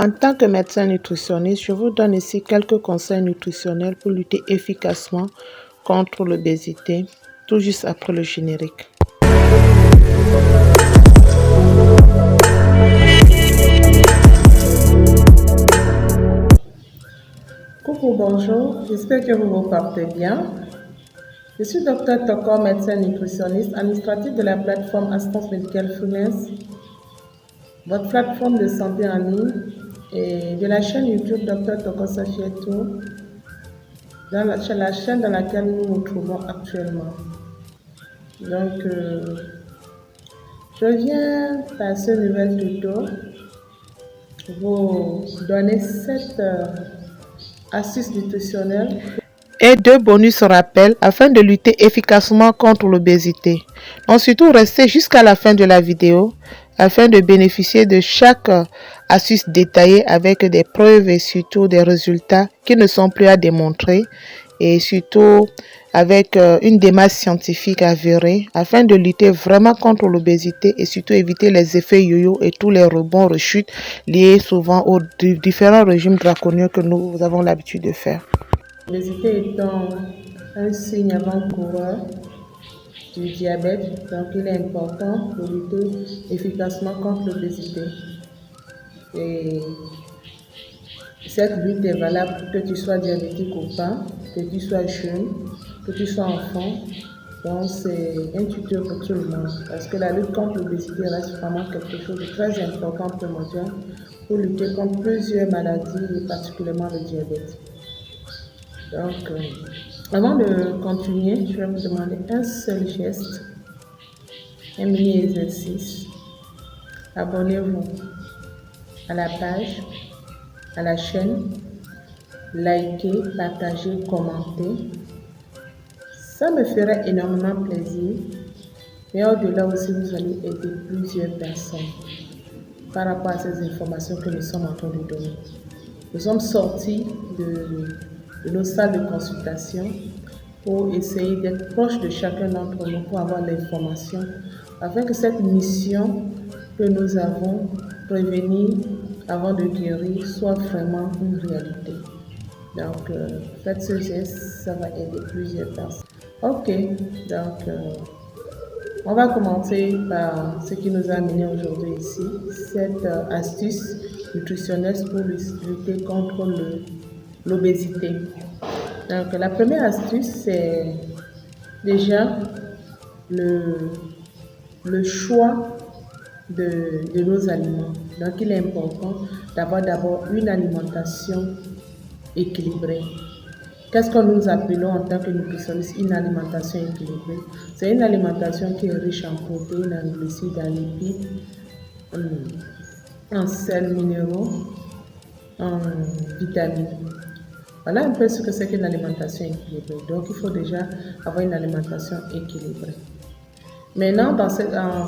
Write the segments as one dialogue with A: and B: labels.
A: En tant que médecin nutritionniste, je vous donne ici quelques conseils nutritionnels pour lutter efficacement contre l'obésité, tout juste après le générique. Coucou, bonjour, j'espère que vous vous portez bien. Je suis Dr Toko, médecin nutritionniste, administratif de la plateforme Assistance Médicale Freelance, votre plateforme de santé en ligne, et de la chaîne YouTube Dr Toko Safietou, la chaîne dans laquelle nous nous trouvons actuellement. Donc, je viens par ce nouvel tuto vous donner 7 astuces nutritionnelles et 2 bonus rappels afin de lutter efficacement contre l'obésité. Donc surtout restez jusqu'à la fin de la vidéo afin de bénéficier de chaque astuce détaillée avec des preuves et surtout des résultats qui ne sont plus à démontrer et surtout avec une démarche scientifique avérée afin de lutter vraiment contre l'obésité et surtout éviter les effets yo-yo et tous les rebonds, rechutes liés souvent aux différents régimes draconiens que nous avons l'habitude de faire. L'obésité étant un signe avant-coureur du diabète, donc il est important de lutter efficacement contre l'obésité. Et cette lutte est valable que tu sois diabétique ou pas, que tu sois jeune, que tu sois enfant. Donc c'est un tuto pour tout le monde parce que la lutte contre l'obésité reste vraiment quelque chose de très important primordial pour lutter contre plusieurs maladies et particulièrement le diabète. Donc, avant de continuer, je vais vous demander un seul geste, un mini exercice. Abonnez-vous à la page, à la chaîne, likez, partagez, commentez. Ça me ferait énormément plaisir. Mais au-delà aussi, vous allez aider plusieurs personnes par rapport à ces informations que nous sommes en train de donner. Nous sommes sortis de nos salles de consultation pour essayer d'être proche de chacun d'entre nous pour avoir l'information afin que cette mission que nous avons, prévenir avant de guérir, soit vraiment une réalité. Donc, faites ce geste, ça va aider plusieurs personnes. Ok, donc on va commencer par ce qui nous a amené aujourd'hui ici, cette astuce nutritionnelle pour lutter contre l'obésité. Donc la première astuce, c'est déjà le choix de nos aliments. Donc il est important d'avoir d'abord une alimentation équilibrée. Qu'est-ce que nous appelons en tant que nutritionniste une alimentation équilibrée? C'est une alimentation qui est riche en protéines, en glucides, en lipides, en sels minéraux, en vitamines. Voilà un peu ce que c'est qu'une alimentation équilibrée. Donc il faut déjà avoir une alimentation équilibrée. Maintenant,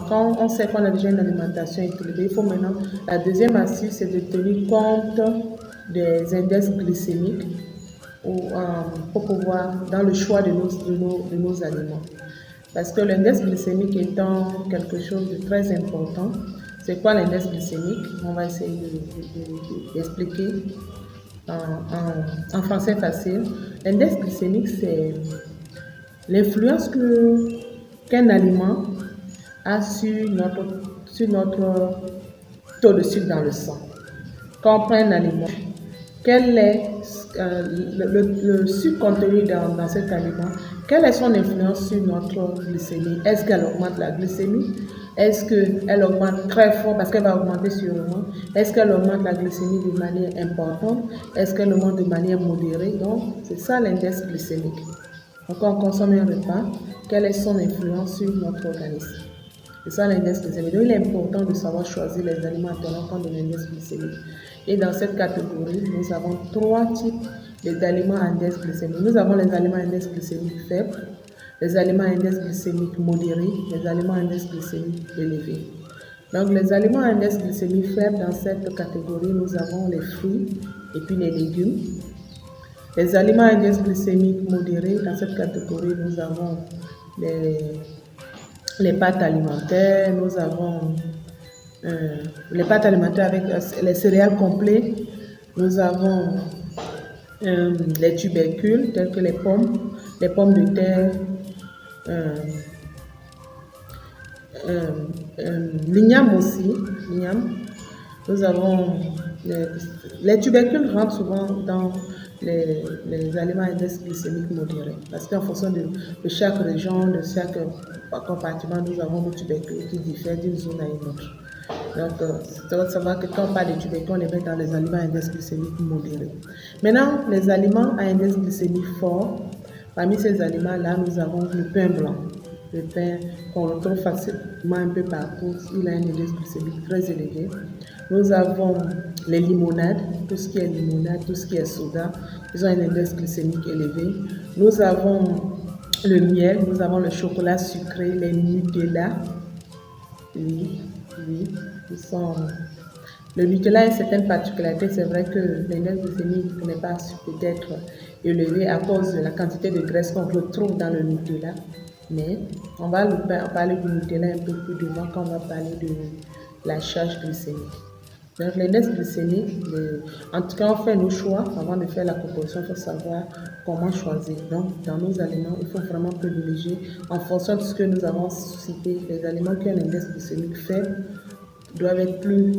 A: quand on sait qu'on a déjà une alimentation équilibrée, il faut maintenant, la deuxième astuce, c'est de tenir compte des index glycémiques pour pouvoir, dans le choix de nos aliments. Parce que l'index glycémique étant quelque chose de très important, c'est quoi l'index glycémique? On va essayer d'expliquer en français facile. L'index glycémique, c'est l'influence qu'un aliment a sur notre taux de sucre dans le sang. Quand on prend un aliment, quel est le sucre contenu dans cet aliment, quelle est son influence sur notre glycémie? Est-ce qu'elle augmente la glycémie? Est-ce qu'elle augmente très fort parce qu'elle va augmenter sûrement? Est-ce qu'elle augmente la glycémie de manière importante? Est-ce qu'elle augmente de manière modérée? Donc, c'est ça l'index glycémique. Donc, quand on consomme un repas, quelle est son influence sur notre organisme? C'est ça l'index glycémique. Donc, il est important de savoir choisir les aliments en tenant compte de l'index glycémique. Et dans cette catégorie, nous avons 3 types d'aliments à index glycémique. Nous avons les aliments à index glycémique faible, les aliments à index glycémique modéré, les aliments à index glycémique élevé. Donc, les aliments à index glycémique faible, dans cette catégorie, nous avons les fruits et puis les légumes. Les aliments à index glycémique modéré, dans cette catégorie, nous avons les pâtes alimentaires, nous avons les pâtes alimentaires avec les céréales complets. Nous avons les tubercules tels que les pommes de terre, l'igname aussi. Nous avons les tubercules rentrent souvent dans les aliments à index glycémique modéré parce qu'en fonction de chaque région, de chaque compartiment, nous avons nos tubercules qui diffèrent d'une zone à une autre. Donc, tu dois savoir que quand on parle de tubercules, on les met dans les aliments à index glycémique modéré. Maintenant, les aliments à index glycémique fort, parmi ces aliments-là, nous avons le pain blanc. Le pain qu'on retrouve facilement un peu partout, il a un index glycémique très élevé. Nous avons les limonades, tout ce qui est limonade, tout ce qui est soda, ils ont un index glycémique élevé. Nous avons le miel, nous avons le chocolat sucré, les Nutella. Oui, le Nutella a une certaine particularité, c'est vrai que l'index glycémique n'est pas peut-être élevé à cause de la quantité de graisse qu'on retrouve dans le Nutella, mais on va parler du Nutella un peu plus devant quand on va parler de la charge glycémique. Donc l'index glycémique, en tout cas on fait nos choix avant de faire la composition, il faut savoir comment choisir. Donc dans nos aliments, il faut vraiment privilégier en fonction de ce que nous avons cité. Les aliments qui ont un index glycémique faible doivent être plus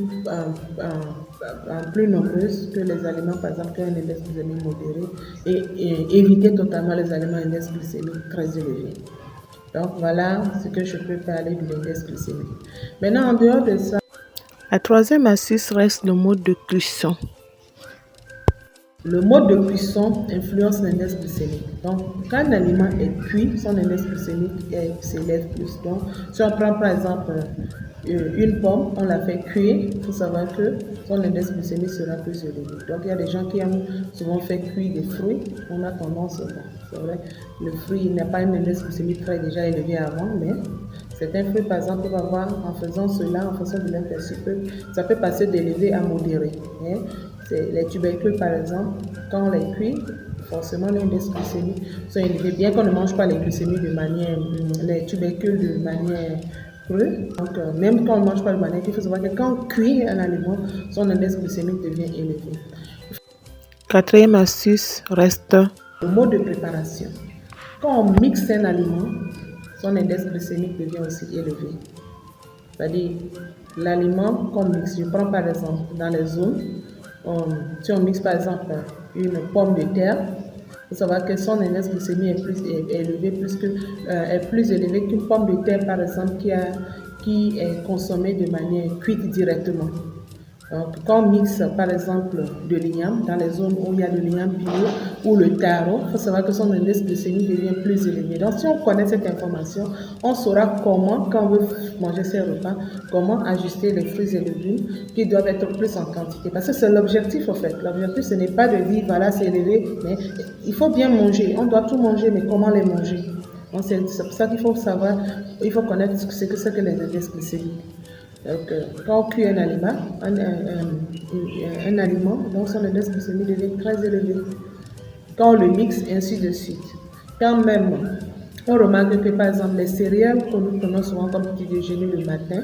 A: nombreuses que les aliments par exemple qui ont un index glycémique modéré et éviter totalement les aliments à index glycémique très élevé. Donc voilà ce que je peux parler de l'index glycémique. Maintenant en dehors de ça, la troisième astuce reste le mode de cuisson. Le mode de cuisson influence l'index glycémique. Donc, quand un aliment est cuit, son index glycémique s'élève plus. Donc, si on prend par exemple une pomme, on la fait cuire, il faut savoir que son index glycémique sera plus élevé. Donc, il y a des gens qui aiment souvent faire cuire des fruits. On a tendance, c'est vrai, le fruit n'a pas un index glycémique très déjà élevé avant, mais certains fruits, par exemple, peuvent avoir, en faisant cela, en fonction de l'intention, ça peut passer d'élevé à modéré. Les tubercules, par exemple, quand on les cuit, forcément l'index glycémique sont élevés, bien qu'on ne mange pas les tubercules de manière crue. Donc, même quand on ne mange pas de manière, il faut savoir que quand on cuit un aliment, son index glycémique devient élevé. Quatrième astuce reste le mode de préparation. Quand on mixe un aliment, son index glycémique devient aussi élevé. C'est-à-dire, l'aliment qu'on mixe, je prends par exemple dans les zones, si on mixe par exemple une pomme de terre, il faut savoir que son index glycémique est plus élevé qu'une pomme de terre par exemple qui est consommée de manière cuite directement. Donc, quand on mixe par exemple de l'igname dans les zones où il y a de l'igname bio ou le taro, il faut savoir que son index glycémique devient plus élevé. Donc, si on connaît cette information, on saura comment, quand on veut manger ses repas, comment ajuster les fruits et légumes qui doivent être plus en quantité. Parce que c'est l'objectif en fait. L'objectif, ce n'est pas de dire voilà, c'est élevé, mais il faut bien manger. On doit tout manger, mais comment les manger? C'est pour ça qu'il faut savoir, il faut connaître ce que c'est que les index glycémiques. Donc, quand on cuit un aliment, donc son index glycémique devient très élevé. Quand on le mixe, ainsi de suite. Quand même, on remarque que par exemple les céréales que nous prenons souvent comme petit déjeuner le matin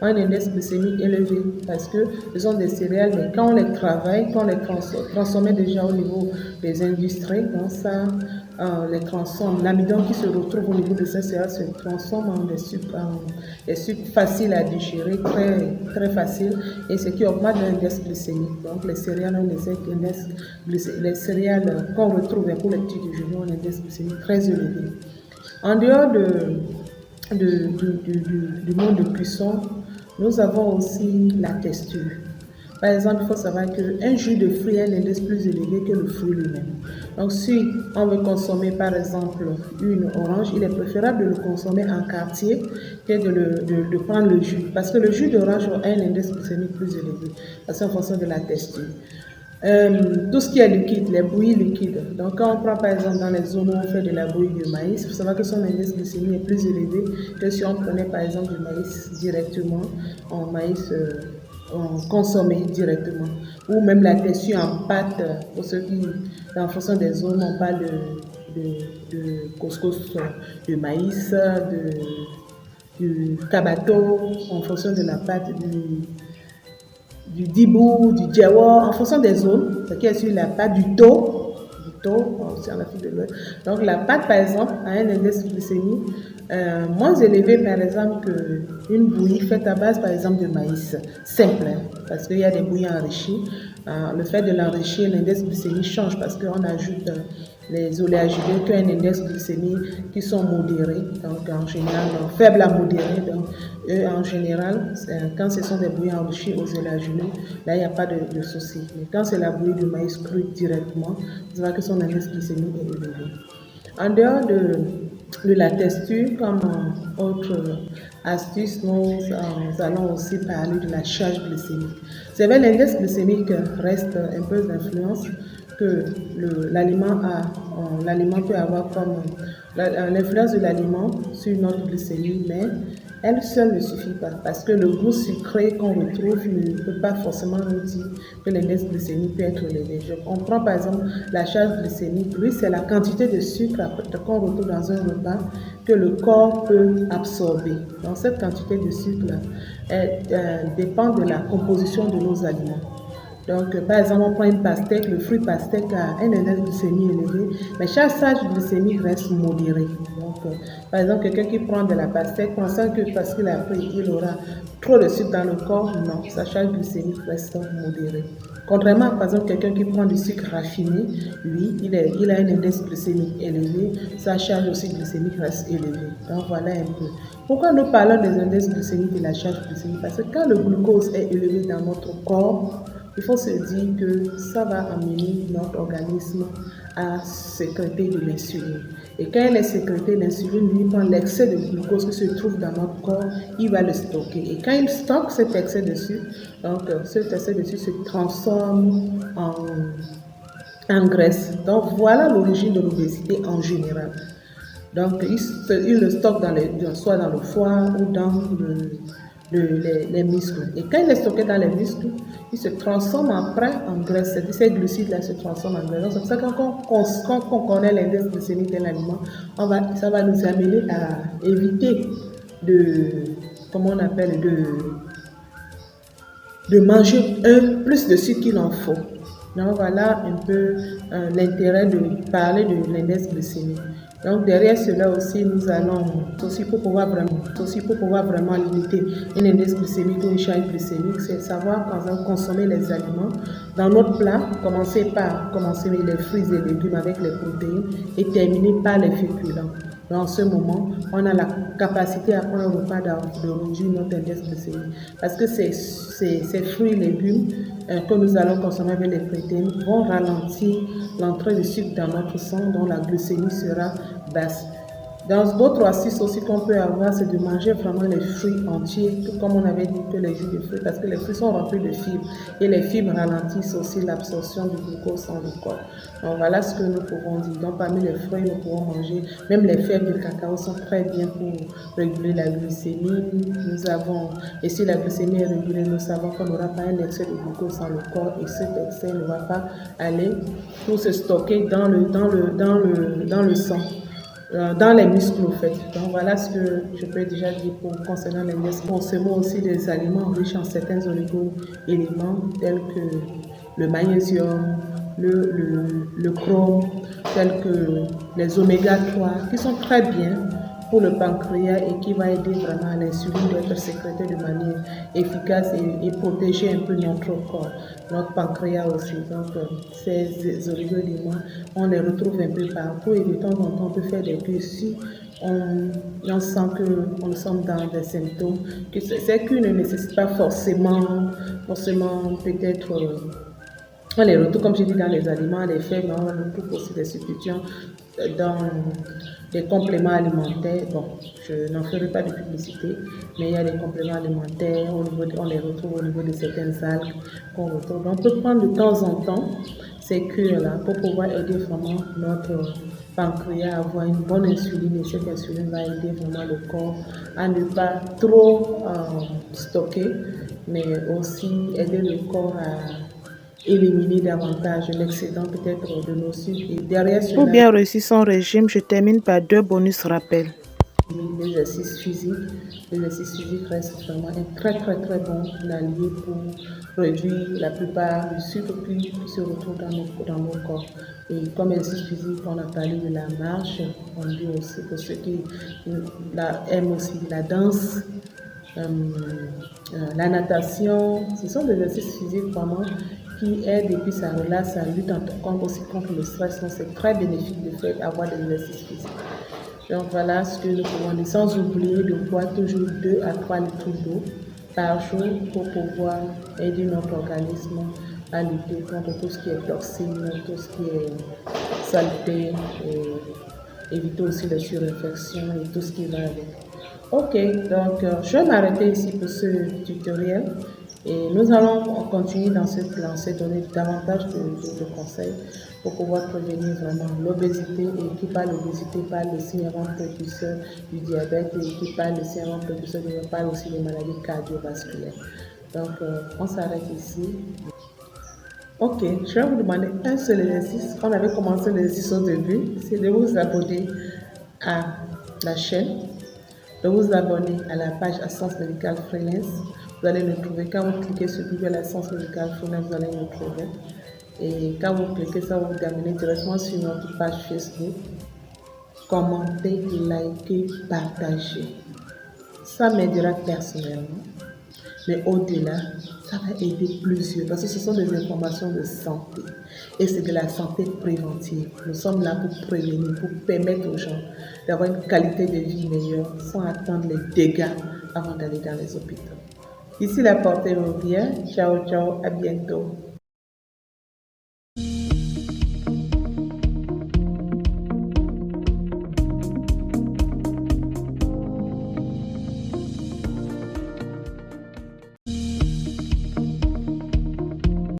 A: ont un index glycémique élevé parce que ce sont des céréales, mais quand on les travaille, quand on les transforme déjà au niveau des industries, donc ça les transforme. L'amidon qui se retrouve au niveau de ces céréales se transforme en des sucres faciles à digérer, très, très faciles, et ce qui augmente l'index glycémique. Donc les céréales ont les céréales qu'on retrouve pour les petits déjeuners ont un index glycémique très élevé. En dehors du mode de cuisson, nous avons aussi la texture. Par exemple, il faut savoir qu'un jus de fruit a un index plus élevé que le fruit lui-même. Donc, si on veut consommer, par exemple, une orange, il est préférable de le consommer en quartier que de prendre le jus. Parce que le jus d'orange a un index glycémique plus élevé, parce qu'en fonction de la texture. Tout ce qui est liquide, les bouillies liquides. Donc, quand on prend par exemple dans les zones où on fait de la bouillie de maïs, il faut savoir que son index glycémique est plus élevé que si on prenait par exemple du maïs directement, en maïs consommé directement, ou même la texture en pâte, pour ceux qui, en fonction des zones, on parle de couscous de maïs, du kabato, en fonction de la pâte du dibou, du djawa, en fonction des zones, ce qui est sur la pâte du aussi en Afrique de l'Ouest. Donc la pâte, par exemple, a un index glycémique moins élevé, par exemple, qu'une bouillie faite à base, par exemple, de maïs simple, hein, parce qu'il y a des bouillies enrichies. Le fait de l'enrichir, l'index glycémique change parce qu'on ajoute les oléagineux qui ont un index glycémique qui sont modérés, donc en général faibles à modérés. Donc eux, en général, quand ce sont des bouillies enrichies aux oléagineux, là il n'y a pas de souci. Mais quand c'est la bouillie de maïs cru directement, vous verrez que son index glycémique est élevé. En dehors de la texture, comme autre astuce, nous allons aussi parler de la charge glycémique. C'est vrai, l'index glycémique reste un peu d'influence que l'aliment peut avoir comme l'influence de l'aliment sur notre glycémie, mais elle seule ne suffit pas parce que le goût sucré qu'on retrouve ne peut pas forcément nous dire que l'index glycémique peut être élevé. On prend par exemple la charge glycémique, lui c'est la quantité de sucre qu'on retrouve dans un repas que le corps peut absorber. Donc cette quantité de sucre dépend de la composition de nos aliments. Donc, par exemple, on prend une pastèque, le fruit pastèque a un index glycémique élevé, mais chaque charge glycémique reste modérée. Donc, par exemple, quelqu'un qui prend de la pastèque pensant que parce qu'il a pris, il aura trop de sucre dans le corps, non, sa charge glycémique reste modérée. Contrairement à, par exemple, quelqu'un qui prend du sucre raffiné, lui, il a un index glycémique élevé, sa charge aussi glycémique reste élevée. Donc, voilà un peu. Pourquoi nous parlons des index glycémiques et de la charge glycémique? Parce que quand le glucose est élevé dans notre corps, il faut se dire que ça va amener notre organisme à sécréter de l'insuline. Et quand elle est sécrétée, l'insuline lui prend l'excès de glucose qui se trouve dans notre corps, il va le stocker. Et quand il stocke cet excès de sucre, donc cet excès de sucre se transforme en graisse. Donc voilà l'origine de l'obésité en général. Donc il le stocke soit dans le foie ou dans les muscles. Et quand il est stocké dans les muscles, il se transforme après en graisse. C'est-à-dire ces glucides-là se transforment en graisse. C'est pour ça que quand on connaît l'index glycémique d'un aliment, ça va nous amener à éviter de manger plus de sucre qu'il en faut. Donc voilà un peu l'intérêt de parler de l'index glycémique. Donc derrière cela aussi, nous allons aussi pour pouvoir vraiment limiter un index glycémique ou une charge glycémique, c'est savoir quand on consommer les aliments. Dans notre plat, commencer les fruits et légumes avec les protéines et terminer par les féculents. Dans ce moment, on a la capacité à prendre un repas de réduire notre index glycémique. Parce que ces fruits et légumes que nous allons consommer avec les protéines vont ralentir l'entrée de sucre dans notre sang, dont la glycémie sera basse. Dans d'autres astuces aussi qu'on peut avoir, c'est de manger vraiment les fruits entiers, comme on avait dit que les jus de fruits, parce que les fruits sont remplis de fibres et les fibres ralentissent aussi l'absorption du glucose dans le corps. Donc voilà ce que nous pouvons dire. Donc parmi les fruits, nous pouvons manger, même les fèves de cacao sont très bien pour réguler la glycémie. Et si la glycémie est régulée, nous savons qu'on n'aura pas un excès de glucose dans le corps et cet excès ne va pas aller pour se stocker dans le sang. Dans les muscles en fait. Donc voilà ce que je peux déjà dire concernant les muscles. Consommons aussi des aliments riches en certains oligo-éléments tels que le magnésium, le chrome, tels que les oméga 3 qui sont très bien pour le pancréas et qui va aider vraiment à l'insuline d'être sécrétée de manière efficace et protéger un peu notre corps, notre pancréas aussi. Donc ces oligo-éléments, on les retrouve un peu partout et de temps en temps on peut faire des cures si on sent que nous sommes dans des symptômes, que ces cures ne nécessitent pas forcément peut-être on les retrouve, comme je dis, dans les aliments, les fèves, mais on retrouve aussi des substitutions dans des compléments alimentaires. Bon, je n'en ferai pas de publicité, mais il y a des compléments alimentaires, on les retrouve au niveau de certaines algues qu'on retrouve. Donc, on peut prendre de temps en temps ces cures-là pour pouvoir aider vraiment notre pancréas à avoir une bonne insuline et cette insuline va aider vraiment le corps à ne pas trop stocker, mais aussi aider le corps à éliminer davantage l'excédent peut-être de nos sucres. Et derrière cela,
B: Pour bien réussir son régime, je termine par 2 bonus rappels.
A: L'exercice physique. L'exercice physique reste vraiment un très bon allié pour réduire la plupart du sucre qui se retrouve dans nos corps. Et comme exercice physique, on a parlé de la marche, on dit aussi pour ceux qui aiment aussi la danse, la natation. Ce sont des exercices physiques vraiment qui aident et puis ça relâche, ça lutte aussi contre le stress. Donc c'est très bénéfique de faire avoir des exercices physiques. Donc voilà ce que nous pouvons dire, sans oublier de boire toujours 2 à 3 litres d'eau par jour pour pouvoir aider notre organisme à lutter contre tout ce qui est toxines, tout ce qui est saleté, et éviter aussi les surinfections et tout ce qui va avec. Ok, donc je vais m'arrêter ici pour ce tutoriel et nous allons continuer dans cette lancée, donner davantage de conseils pour pouvoir prévenir vraiment l'obésité, et qui parle d'obésité parle de syndrome précurseur du diabète, et qui parle de syndrome précurseur parle aussi des maladies cardiovasculaires. Donc on s'arrête ici. Ok, je vais vous demander un seul exercice. On avait commencé l'exercice au début, c'est de vous abonner à la chaîne, de vous abonner à la page Assistance Médicale Freelance. Vous allez nous trouver. Quand vous cliquez sur Google Assistance Médicale Freelance, vous allez nous trouver. Et quand vous cliquez, ça va vous amener directement sur notre page Facebook. Commentez, likez, partagez. Ça m'aidera personnellement. Mais au-delà, ça va aider plusieurs parce que ce sont des informations de santé et c'est de la santé préventive. Nous sommes là pour prévenir, pour permettre aux gens d'avoir une qualité de vie meilleure sans attendre les dégâts avant d'aller dans les hôpitaux. Ici, la portée vous bien. Ciao, ciao, à bientôt.